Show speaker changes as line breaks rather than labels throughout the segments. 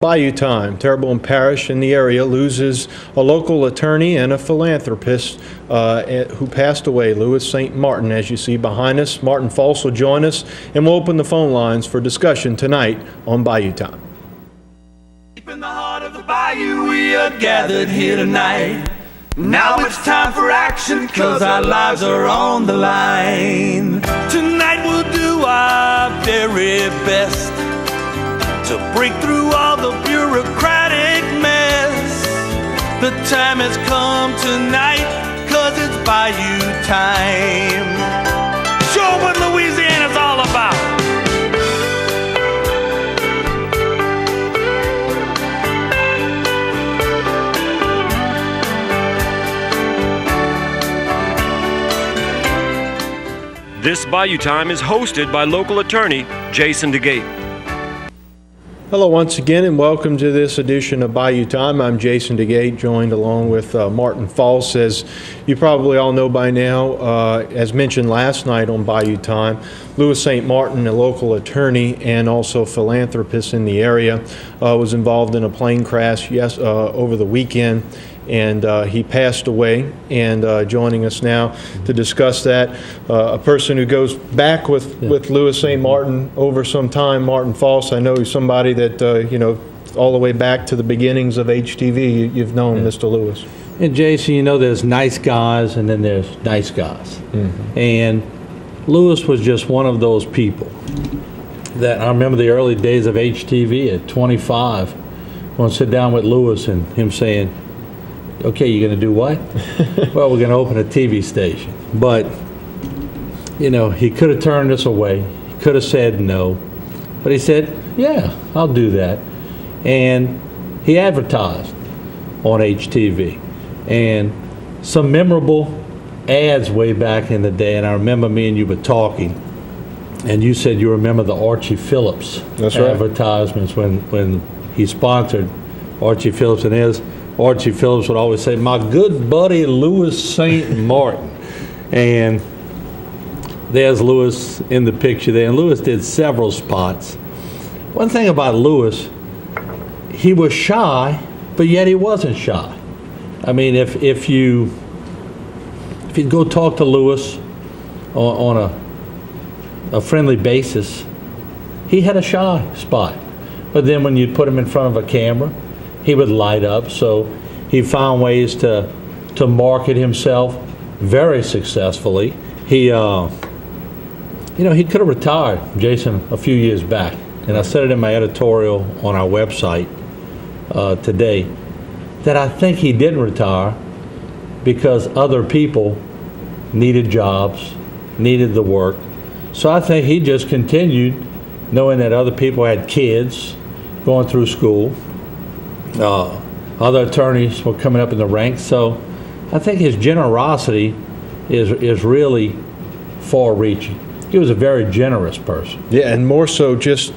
Bayou time. Terrebonne Parish in the area loses a local attorney and a philanthropist who passed away, Louis St. Martin, as you see behind us. Martin Folse will join us, and we'll open the phone lines for discussion tonight on Bayou time.
Deep in the heart of the Bayou, we are gathered here tonight. Now it's time for action, 'cause our lives are on the line. Tonight we'll do our very best to break through all the bureaucratic mess. The time has come tonight, 'cause it's Bayou time. Show what Louisiana's all about.
This Bayou Time is hosted by local attorney Jason Dagate.
Hello once again, and welcome to this edition of Bayou Time. I'm Jason Dagate, joined along with Martin Folse. As you probably all know by now, as mentioned last night on Bayou Time, Louis St. Martin, a local attorney and also philanthropist in the area, was involved in a plane crash over the weekend, and he passed away. And joining us now to discuss that, a person who goes back with Louis St. Martin over some time, Martin Folse. I know he's somebody that, all the way back to the beginnings of HTV, you've known Mr. Louis.
And Jason, there's nice guys and then there's nice guys. Mm-hmm. And Louis was just one of those people that I remember the early days of HTV at 25. I want to sit down with Louis and him saying, okay, you're going to do what? Well, we're going to open a TV station. But, he could have turned us away. He could have said no. But he said, yeah, I'll do that. And he advertised on HTV. And some memorable ads way back in the day, and I remember me and you were talking, and you said you remember the Archie Phillips advertisements when he sponsored Archie Phillips, and Archie Phillips would always say, my good buddy Louis St. Martin. And there's Louis in the picture there. And Louis did several spots. One thing about Louis, he was shy, but yet he wasn't shy. I mean, if you'd go talk to Louis on a friendly basis, he had a shy spot. But then when you put him in front of a camera, he would light up. So he found ways to market himself very successfully. He he could have retired, Jason, a few years back. And I said it in my editorial on our website today, that I think he didn't retire because other people needed jobs, needed the work. So I think he just continued, knowing that other people had kids going through school. Other attorneys were coming up in the ranks, so I think his generosity is really far-reaching. He was a very generous person.
Yeah, and more so just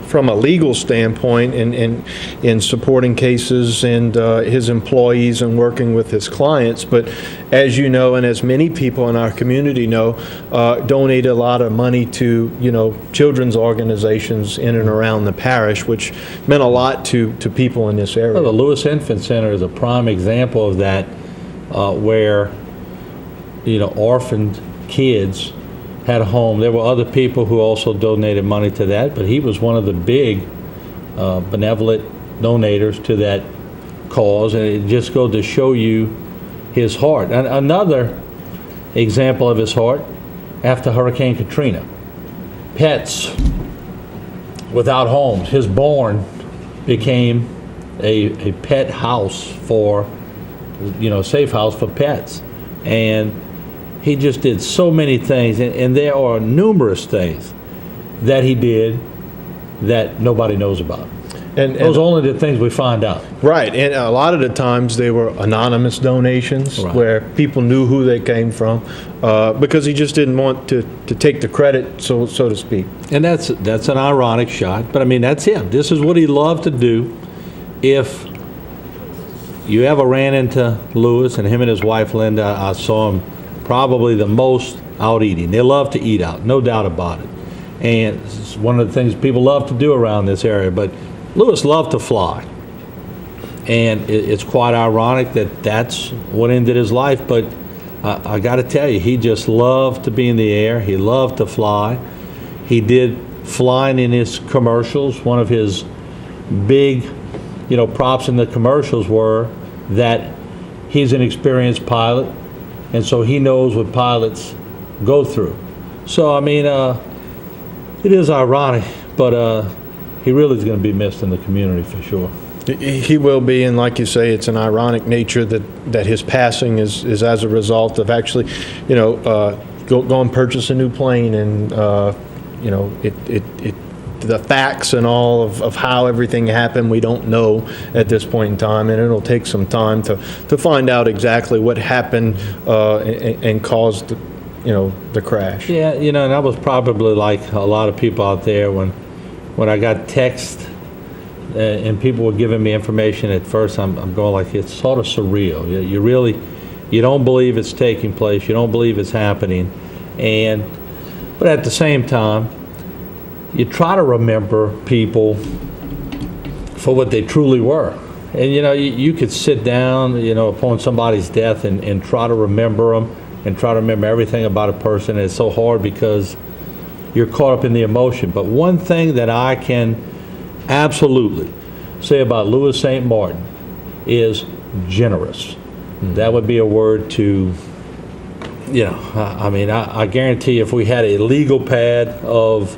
from a legal standpoint in supporting cases and his employees and working with his clients. But as you know, and as many people in our community know, donated a lot of money to children's organizations in and around the parish, which meant a lot to people in this area.
Well, the Louis Infant Center is a prime example of that, where orphaned kids had a home. There were other people who also donated money to that, but he was one of the big benevolent donators to that cause, and it just goes to show you his heart. And another example of his heart, after Hurricane Katrina, pets without homes. His barn became a pet house for, safe house for pets. And he just did so many things, and there are numerous things that he did that nobody knows about. And those are only the things we find out.
Right, and a lot of the times they were anonymous donations, where people knew who they came from, because he just didn't want to take the credit, so to speak.
And that's an ironic shot, but I mean, that's him. This is what he loved to do. If you ever ran into Louis and him and his wife Linda, I saw him probably the most out eating. They love to eat out, no doubt about it. And it's one of the things people love to do around this area. But Louis loved to fly. And it's quite ironic that that's what ended his life, but I got to tell you, he just loved to be in the air. He loved to fly. He did flying in his commercials. One of his big, props in the commercials were that he's an experienced pilot, and so he knows what pilots go through. So, I mean, it is ironic, but he really is going to be missed in the community for sure.
He will be, and like you say, it's an ironic nature that his passing is as a result of actually, go and purchase a new plane, and the facts and all of how everything happened, we don't know at this point in time, and it'll take some time to find out exactly what happened and caused the crash.
Yeah, and I was probably like a lot of people out there when I got text. And people were giving me information at first. I'm going like, it's sort of surreal. You don't believe it's taking place. You don't believe it's happening. But at the same time, you try to remember people for what they truly were. And you could sit down, upon somebody's death and try to remember them and try to remember everything about a person. And it's so hard because you're caught up in the emotion. But one thing that I can absolutely say about Louis St. Martin is generous. That would be a word to, I guarantee if we had a legal pad of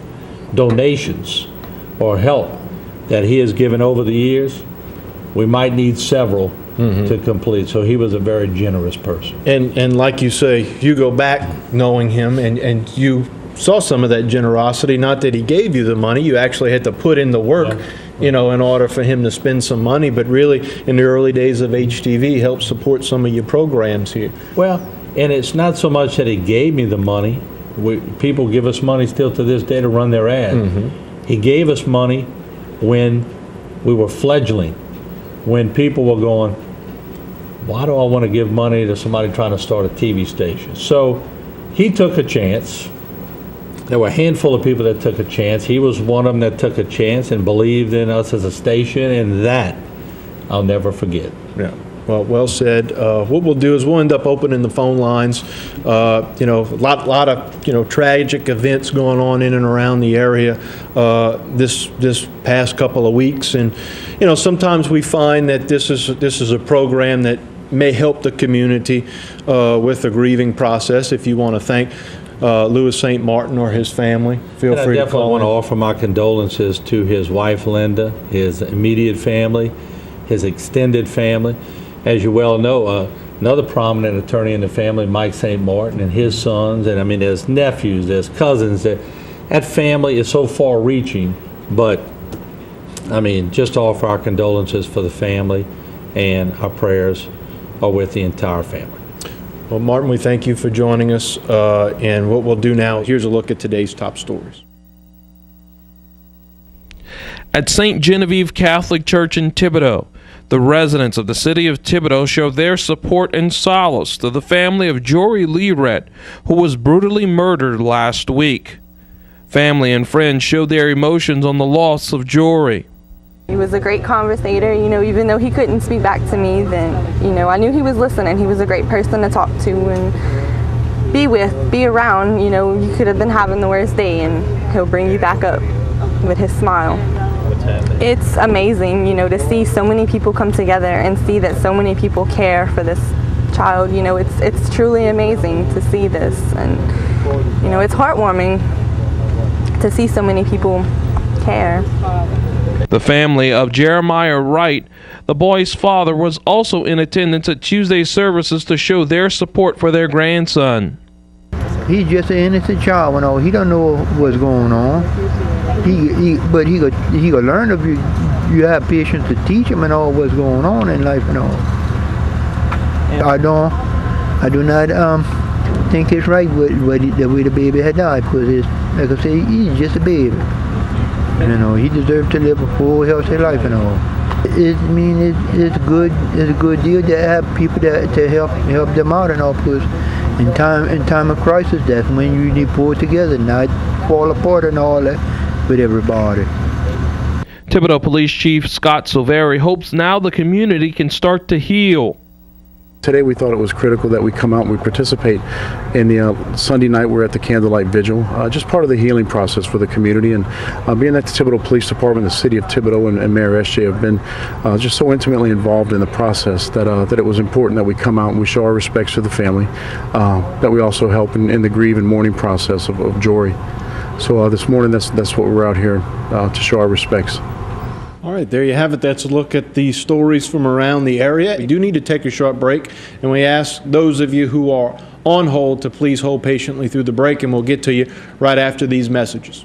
donations or help that he has given over the years, we might need several to complete. So he was a very generous person. And
like you say, you go back knowing him and you saw some of that generosity. Not that he gave you the money, you actually had to put in the work, in order for him to spend some money, but really in the early days of HTV helped support some of your programs here.
Well, and it's not so much that he gave me the money. People give us money still to this day to run their ad. He gave us money when we were fledgling, when people were going, why do I want to give money to somebody trying to start a TV station? So he took a chance. There were a handful of people that took a chance. He was one of them that took a chance and believed in us as a station, and that I'll never forget.
Yeah. Well said. What we'll do is we'll end up opening the phone lines. A lot of tragic events going on in and around the area this past couple of weeks, and sometimes we find that this is a program that may help the community with the grieving process. If you want to thank Louis St. Martin or his family, feel free to call. I definitely
want to offer my condolences to his wife Linda, his immediate family, his extended family. As you well know, another prominent attorney in the family, Mike St. Martin, and his sons, and there's nephews, there's cousins. That family is so far-reaching, but just to offer our condolences for the family, and our prayers are with the entire family.
Well, Martin, we thank you for joining us, and what we'll do now, here's a look at today's top stories.
At St. Genevieve Catholic Church in Thibodaux, the residents of the city of Thibodaux show their support and solace to the family of Jori Lirette, who was brutally murdered last week. Family and friends showed their emotions on the loss of Jori.
He was a great conversator, even though he couldn't speak back to me, then, I knew he was listening. He was a great person to talk to and be around. You could have been having the worst day and he'll bring you back up with his smile. It's amazing, to see so many people come together and see that so many people care for this child. It's truly amazing to see this, and, it's heartwarming to see so many people care.
The family of Jeremiah Wright, the boy's father, was also in attendance at Tuesday's services to show their support for their grandson.
He's just an innocent child, he don't know what's going on. But he could learn if you have patience to teach him and all what's going on in life and all. I do not think it's right the way the baby had died, because like I say, he's just a baby. He deserves to live a full, healthy life and all. It's a good deal to have people to help them out and all, because in time of crisis, that's when you need to pull together, not fall apart and all that with everybody.
Thibodaux Police Chief Scott Silveri hopes now the community can start to heal.
Today we thought it was critical that we come out and we participate in the Sunday night. We're at the candlelight vigil, just part of the healing process for the community. And being that the Thibodaux Police Department, the City of Thibodaux, and Mayor SJ have been just so intimately involved in the process that it was important that we come out and we show our respects to the family, that we also help in the grieve and mourning process of Jori. So this morning that's what we're out here to show our respects.
All right, there you have it. That's a look at the stories from around the area. We do need to take a short break, and we ask those of you who are on hold to please hold patiently through the break, and we'll get to you right after these messages.